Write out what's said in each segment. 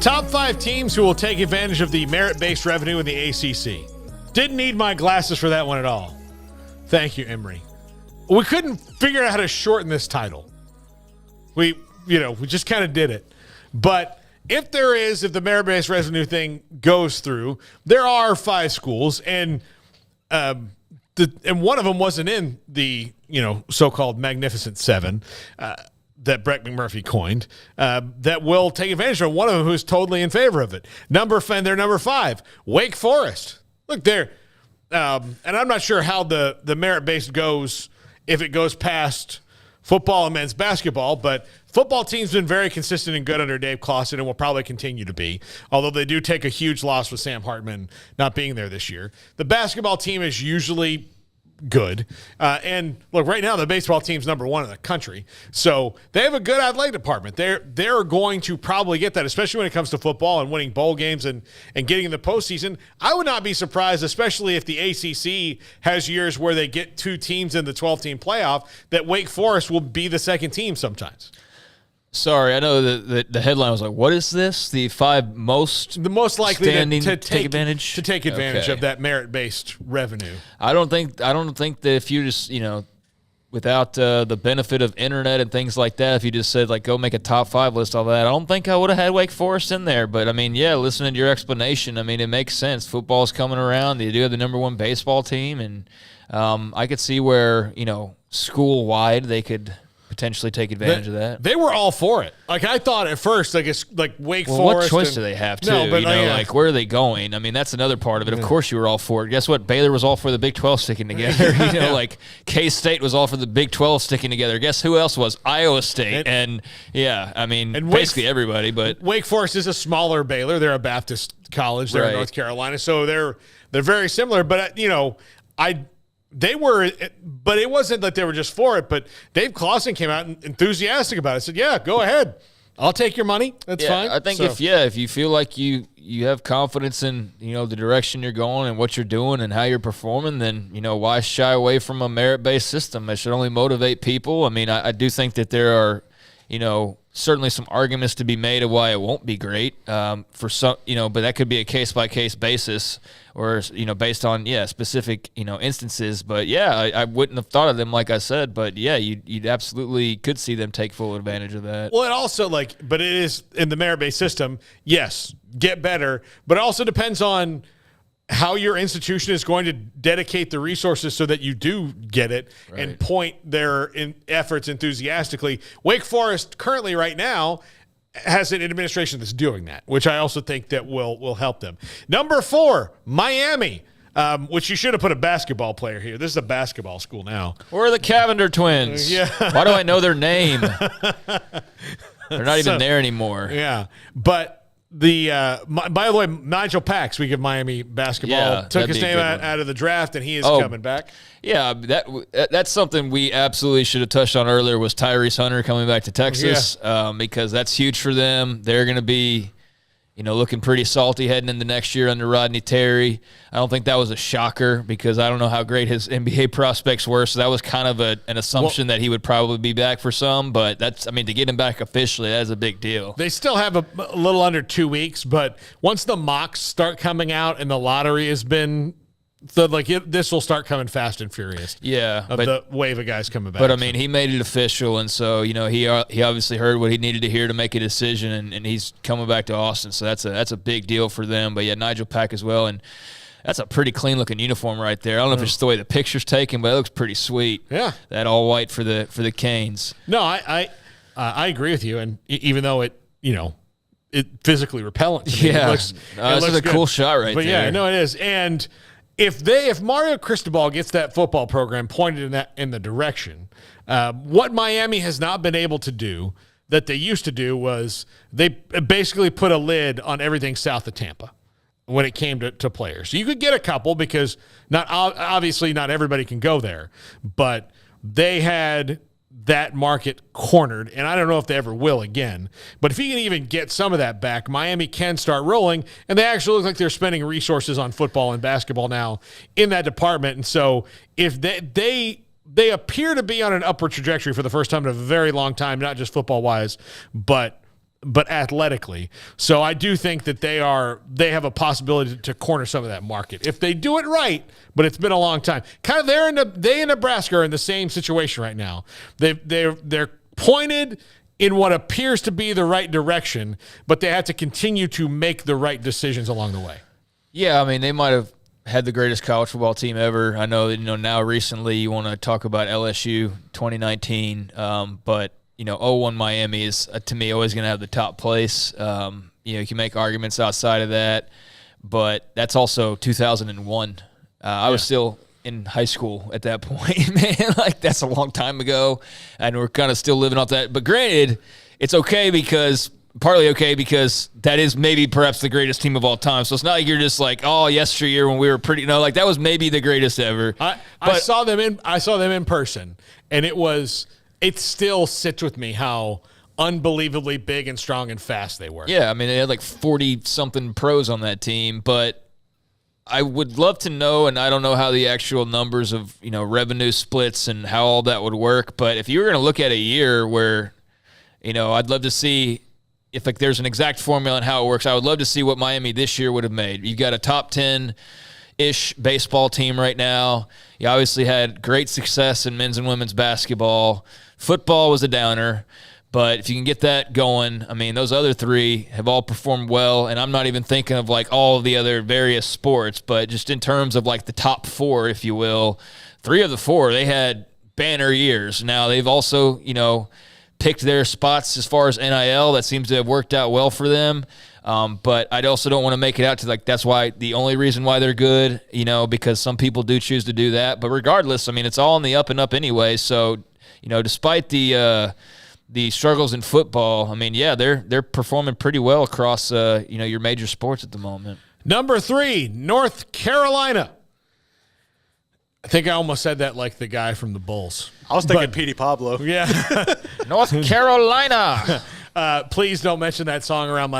Top 5 teams who will take advantage of the merit-based revenue in the ACC. Didn't need my glasses for that one at all. Thank you, Emery. We couldn't figure out how to shorten this title. We just kind of did it. But if the merit-based revenue thing goes through, there are 5 schools, and one of them wasn't in the so-called Magnificent Seven that Brett McMurphy coined, that will take advantage of. One of them who's totally in favor of it. They're number 5, Wake Forest. Look there, and I'm not sure how the merit-based goes if it goes past football and men's basketball, but football team's been very consistent and good under Dave Clawson and will probably continue to be, although they do take a huge loss with Sam Hartman not being there this year. The basketball team is usually good. And look, right now the baseball team's number 1 in the country. So they have a good athletic department. They're going to probably get that, especially when it comes to football and winning bowl games and getting in the postseason. I would not be surprised, especially if the ACC has years where they get 2 teams in the 12-team playoff, that Wake Forest will be the second team sometimes. Sorry, I know that the headline was like, "What is this? The 5 most likely to take advantage of that merit-based revenue." I don't think that if you just without the benefit of internet and things like that, if you just said go make a top 5 list, all that, I don't think I would have had Wake Forest in there. But I mean, yeah, listening to your explanation, I mean, it makes sense. Football's coming around. They do have the number 1 baseball team, and I could see where school wide they could potentially take advantage of that. They were all for it. I thought at first, it's Wake Forest. What choice do they have, too? No, but where are they going? I mean, that's another part of it. Of course you were all for it. Guess what? Baylor was all for the Big 12 sticking together. K-State was all for the Big 12 sticking together. Guess who else was? Iowa State. And basically everybody. But Wake Forest is a smaller Baylor. They're a Baptist college. They're in North Carolina. So they're very similar. But, they were, but it wasn't that they were just for it. But Dave Clawson came out enthusiastic about it. Said, "Yeah, go ahead. I'll take your money. That's fine." I think if you feel like you have confidence in the direction you're going and what you're doing and how you're performing, then why shy away from a merit-based system? It should only motivate people. I mean, I do think that there are certainly some arguments to be made of why it won't be great for some, but that could be a case-by-case basis or, based on, specific, instances. But, I wouldn't have thought of them like I said. But, you'd absolutely could see them take full advantage of that. Well, it also, but it is in the merit-based system, yes, get better. But it also depends on how your institution is going to dedicate the resources so that you do get it and point their efforts enthusiastically. Wake Forest currently right now has an administration that's doing that, which I also think that will help them. Number 4, Miami, which you should have put a basketball player here. This is a basketball school now. We're the Cavender twins. Yeah. Why do I know their name? They're not even there anymore. Yeah, but by the way, Nigel Pack, speaking of Miami basketball, took his name out of the draft, and he is coming back. Yeah, that's something we absolutely should have touched on earlier was Tyrese Hunter coming back to Texas because that's huge for them. They're going to be looking pretty salty heading into next year under Rodney Terry. I don't think that was a shocker because I don't know how great his NBA prospects were, so that was kind of an assumption that he would probably be back for some, but to get him back officially, that is a big deal. They still have a little under 2 weeks, but once the mocks start coming out and the lottery has been this will start coming fast and furious. Yeah. The wave of guys coming back. But, he made it official, and so, he obviously heard what he needed to hear to make a decision, and he's coming back to Austin, so that's a big deal for them. But, Nigel Pack as well, and that's a pretty clean-looking uniform right there. I don't know if it's the way the picture's taken, but it looks pretty sweet. Yeah. That all white for the Canes. No, I agree with you, and even though it physically repellent to me, it looks this is a cool shot right there. But, yeah, no, it is. And if Mario Cristobal gets that football program pointed in the direction, what Miami has not been able to do that they used to do was they basically put a lid on everything south of Tampa when it came to players. You could get a couple because obviously not everybody can go there, but they had that market cornered, and I don't know if they ever will again. But if you can even get some of that back, Miami can start rolling, and they actually look like they're spending resources on football and basketball now in that department. And so if they appear to be on an upward trajectory for the first time in a very long time, not just football-wise, but but athletically. So I do think that they have a possibility to corner some of that market if they do it right. But it's been a long time. Kind of they and Nebraska are in the same situation right now. They're pointed in what appears to be the right direction, but they have to continue to make the right decisions along the way. Yeah, I mean, they might have had the greatest college football team ever. I know that, now recently you want to talk about LSU 2019, but, 0-1 Miami is, to me, always going to have the top place. You can make arguments outside of that, but that's also 2001. I was still in high school at that point, man. Like, that's a long time ago, and we're kind of still living off that. But granted, it's partly okay because that is maybe perhaps the greatest team of all time. So it's not like you're just like, oh, yesteryear when we were pretty. No, like that was maybe the greatest ever. I saw them in person, and it still sits with me how unbelievably big and strong and fast they were. Yeah, I mean, they had like 40-something pros on that team, but I would love to know, and I don't know how the actual numbers of, revenue splits and how all that would work, but if you were going to look at a year where, I'd love to see if there's an exact formula on how it works. I would love to see what Miami this year would have made. You've got a top 10-ish baseball team right now. You obviously had great success in men's and women's basketball. Football was a downer. But if you can get that going, I mean, those other three have all performed well, and I'm not even thinking of, all of the other various sports, but just in terms of, the top four, if you will, 3 of the 4, they had banner years. Now, they've also, picked their spots as far as NIL. That seems to have worked out well for them. But I also don't want to make it out to, that's why the only reason why they're good, because some people do choose to do that. But regardless, I mean, it's all on the up and up anyway. So, despite the struggles in football, I mean, yeah, they're performing pretty well across your major sports at the moment. Number 3, North Carolina. I think I almost said that like the guy from the Bulls. I was thinking Petey Pablo. Yeah. North Carolina. Please don't mention that song around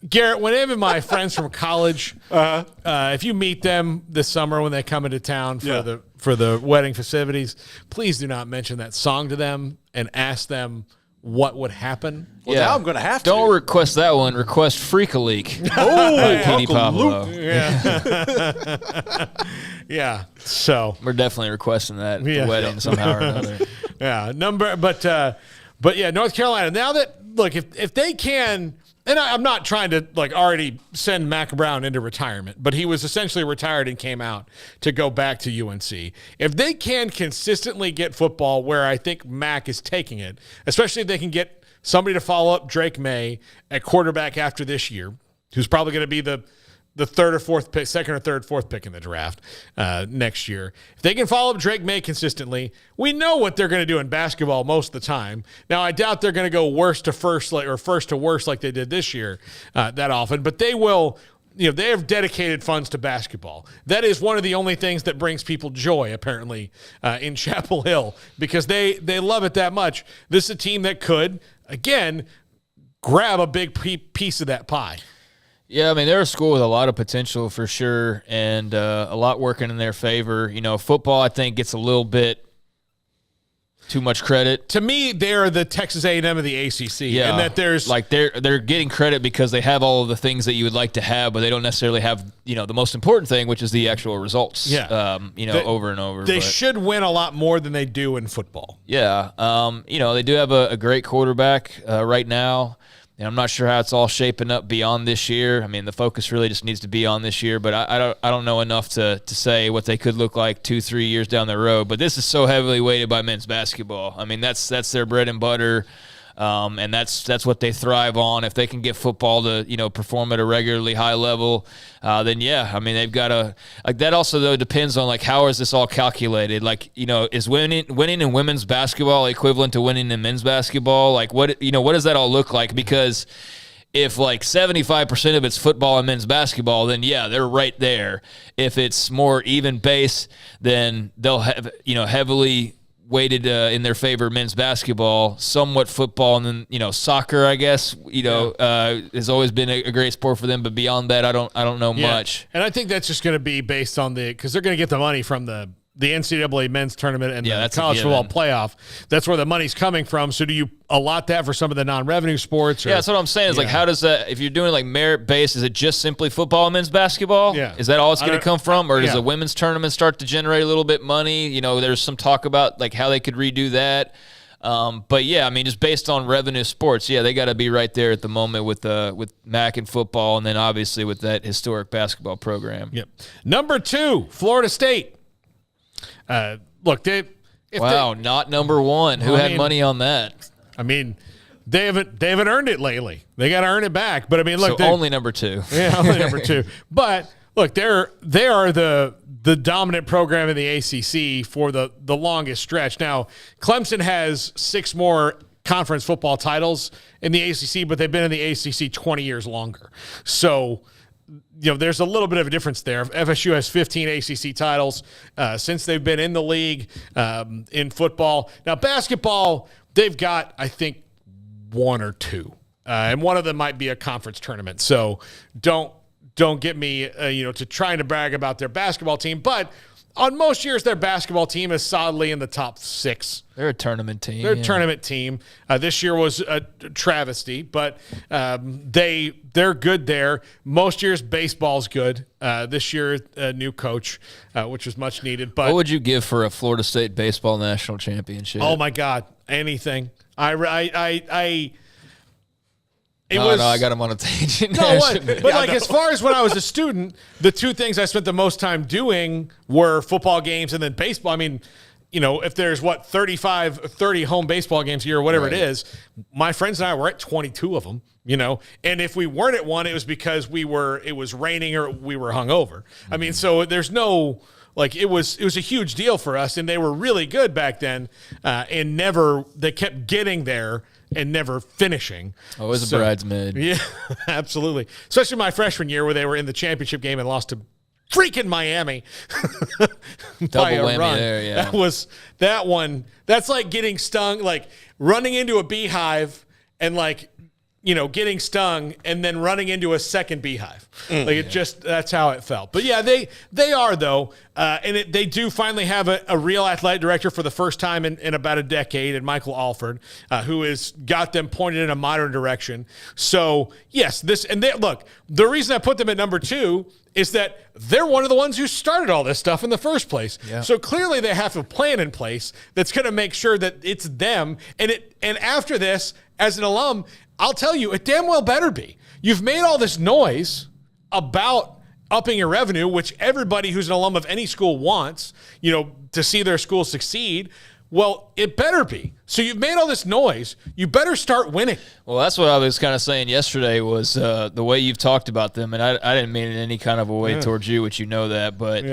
Garrett, whenever my friends from college, if you meet them this summer when they come into town for the wedding festivities, please do not mention that song to them and ask them what would happen. Well, now I'm going to have to. Don't request that one. Request Freak a Leak. Oh, Petey Pablo. Yeah. Yeah. So we're definitely requesting that at the wedding somehow or another. Yeah. But yeah, North Carolina. Now that, look, if they can, and I'm not trying to already send Mac Brown into retirement, but he was essentially retired and came out to go back to UNC. If they can consistently get football where I think Mac is taking it, especially if they can get somebody to follow up Drake May at quarterback after this year, who's probably going to be the third or fourth pick, second or third, fourth pick in the draft next year. If they can follow up Drake May consistently, we know what they're going to do in basketball most of the time. Now, I doubt they're going to go worst to first or first to worst like they did this year that often, but they will. They have dedicated funds to basketball. That is one of the only things that brings people joy, apparently, in Chapel Hill, because they love it that much. This is a team that could, again, grab a big piece of that pie. Yeah, I mean, they're a school with a lot of potential for sure, and a lot working in their favor. Football, I think, gets a little bit too much credit. To me, they're the Texas A&M of the ACC. Yeah, and that there's they're getting credit because they have all of the things that you would like to have, but they don't necessarily have the most important thing, which is the actual results. Yeah, over and over. They should win a lot more than they do in football. Yeah, they do have a great quarterback right now. And I'm not sure how it's all shaping up beyond this year. I mean, the focus really just needs to be on this year, but I don't know enough to say what they could look like 2-3 years down the road. But this is so heavily weighted by men's basketball. I mean, that's their bread and butter, and that's what they thrive on. If they can get football to perform at a regularly high level, then yeah, I mean they've got to that. Also though depends on how is this all calculated? Is winning in women's basketball equivalent to winning in men's basketball? What does that all look like? Because if 75% of it's football and men's basketball, then yeah, they're right there. If it's more even base, then they'll have heavily weighted in their favor men's basketball, somewhat football, and then soccer, I guess, has always been a great sport for them, but beyond that I don't know much. And I think that's just going to be based on because they're going to get the money from the the NCAA men's tournament and the that's a college football given. playoff. That's where the money's coming from. So do you allot that for some of the non-revenue sports? Or, Yeah, that's what I'm saying. Is like, how does that? If you're doing like merit-based, is it just simply football and men's basketball? Yeah. Is that all it's going to come from, or does yeah. the women's tournament start to generate a little bit money? You know, there's some talk about like how they could redo that. But yeah, I mean, just based on revenue sports, yeah, they got to be right there at the moment with MAC and football, and then obviously with that historic basketball program. Yep. Number 2, Florida State. Look, Not number 1. Who had money on that? I mean, they haven't earned it lately. They got to earn it back. But I mean, look, so only number 2. Yeah, only number 2. But look, they are the dominant program in the ACC for the longest stretch. Now, Clemson has 6 more conference football titles in the ACC, but they've been in the ACC 20 years longer. So, you know, there's a little bit of a difference there. FSU has 15 ACC titles since they've been in the league in football. Now, basketball, they've got, I think, 1 or 2. And one of them might be a conference tournament. So don't get me, to trying to brag about their basketball team. But on most years, their basketball team is solidly in the top 6. They're a tournament team. They're a tournament team. This year was a travesty, but they're good there. Most years, baseball's good. This year, a new coach, which was much needed. But what would you give for a Florida State baseball national championship? Oh my God, anything. No, I got him on a tangent. No, what? But like as far as when I was a student, the 2 things I spent the most time doing were football games and then baseball. I mean, if there's 30 home baseball games a year or whatever it is, my friends and I were at 22 of them, and if we weren't at one, it was because it was raining or we were hungover. I mean, so there's no, like, it was a huge deal for us, and they were really good back then, and they kept getting there and never finishing. Oh, it was a bridesmaid. Yeah, absolutely. Especially my freshman year where they were in the championship game and lost to freaking Miami. Double whammy there, yeah. That one, that's like getting stung, like running into a beehive and getting stung and then running into a second beehive. That's how it felt. But yeah, they are though. And they do finally have a real athletic director for the first time in about a decade, and Michael Alford, who has got them pointed in a modern direction. So yes, look, the reason I put them at number 2 is that they're one of the ones who started all this stuff in the first place. Yeah. So clearly they have a plan in place that's going to make sure that it's them. And after this, as an alum, I'll tell you, it damn well better be. You've made all this noise about upping your revenue, which everybody who's an alum of any school wants, to see their school succeed. Well, it better be. So you've made all this noise. You better start winning. Well, that's what I was kind of saying yesterday was the way you've talked about them, and I didn't mean it in any kind of a way towards you, which you know that, but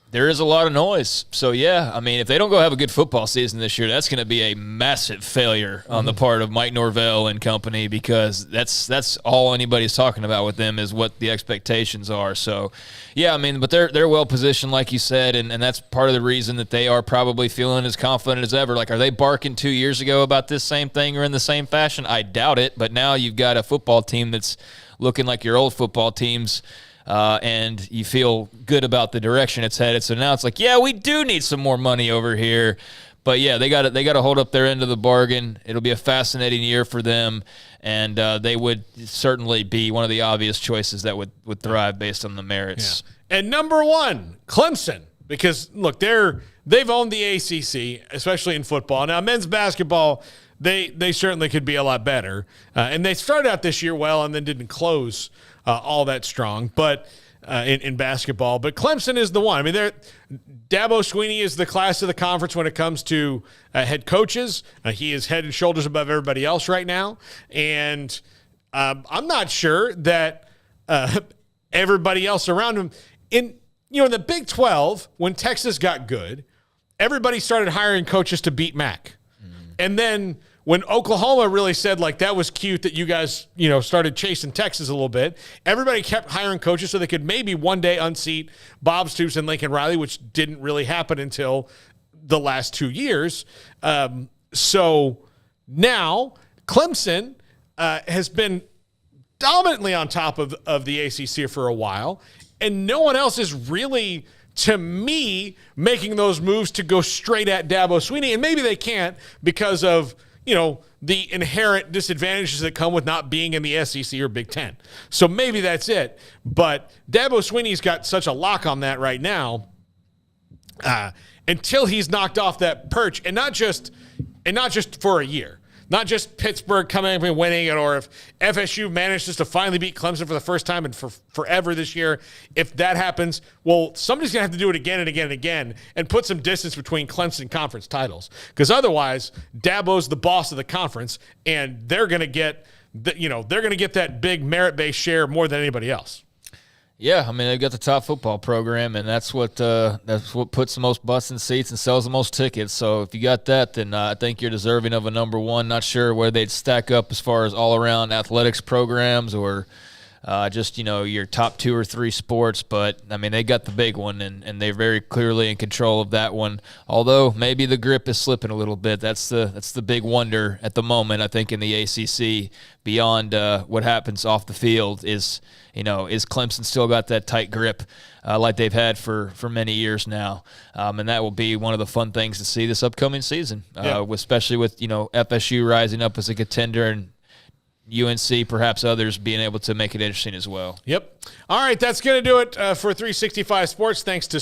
there is a lot of noise. So, yeah, I mean, if they don't go have a good football season this year, that's going to be a massive failure on the part of Mike Norvell and company, because that's all anybody's talking about with them is what the expectations are. So, yeah, I mean, but they're well-positioned, like you said, and that's part of the reason that they are probably feeling as confident as ever. Like, are they barking 2 years ago about this same thing or in the same fashion? I doubt it, but now you've got a football team that's looking like your old football teams, and you feel good about the direction it's headed. So now it's like, yeah, we do need some more money over here. But yeah, they got to hold up their end of the bargain. It'll be a fascinating year for them, and they would certainly be one of the obvious choices that would thrive based on the merits. Yeah. And number 1, Clemson, because look, they've owned the ACC, especially in football. Now, men's basketball, they certainly could be a lot better, and they started out this year well and then didn't close all that strong, but in basketball. But Clemson is the one. I mean, Dabo Swinney is the class of the conference when it comes to head coaches. He is head and shoulders above everybody else right now. And I'm not sure that everybody else around him in the Big 12, when Texas got good, everybody started hiring coaches to beat Mac. And then when Oklahoma really said, like, that was cute that you guys, started chasing Texas a little bit, everybody kept hiring coaches so they could maybe one day unseat Bob Stoops and Lincoln Riley, which didn't really happen until the last 2 years. So now Clemson has been dominantly on top of the ACC for a while, and no one else is really to me, making those moves to go straight at Dabo Swinney, and maybe they can't because of, the inherent disadvantages that come with not being in the SEC or Big Ten. So maybe that's it. But Dabo Swinney's got such a lock on that right now. Until he's knocked off that perch, and not just for a year. Not just Pittsburgh coming up and winning it, or if FSU manages to finally beat Clemson for the first time and for forever this year. If that happens, well, somebody's going to have to do it again and again and again and put some distance between Clemson conference titles. Because otherwise, Dabo's the boss of the conference, and they're going to get that big merit-based share more than anybody else. Yeah, I mean, they've got the top football program, and that's what puts the most butts in seats and sells the most tickets. So if you got that, then I think you're deserving of a number one. Not sure where they'd stack up as far as all-around athletics programs or just, your top 2 or 3 sports. But, I mean, they got the big one, and they're very clearly in control of that one. Although maybe the grip is slipping a little bit. That's the big wonder at the moment, I think, in the ACC. Beyond what happens off the field is Clemson still got that tight grip like they've had for many years now. And that will be one of the fun things to see this upcoming season, especially with, FSU rising up as a contender and UNC, perhaps others, being able to make it interesting as well. Yep. All right, that's going to do it for 365 Sports. Thanks to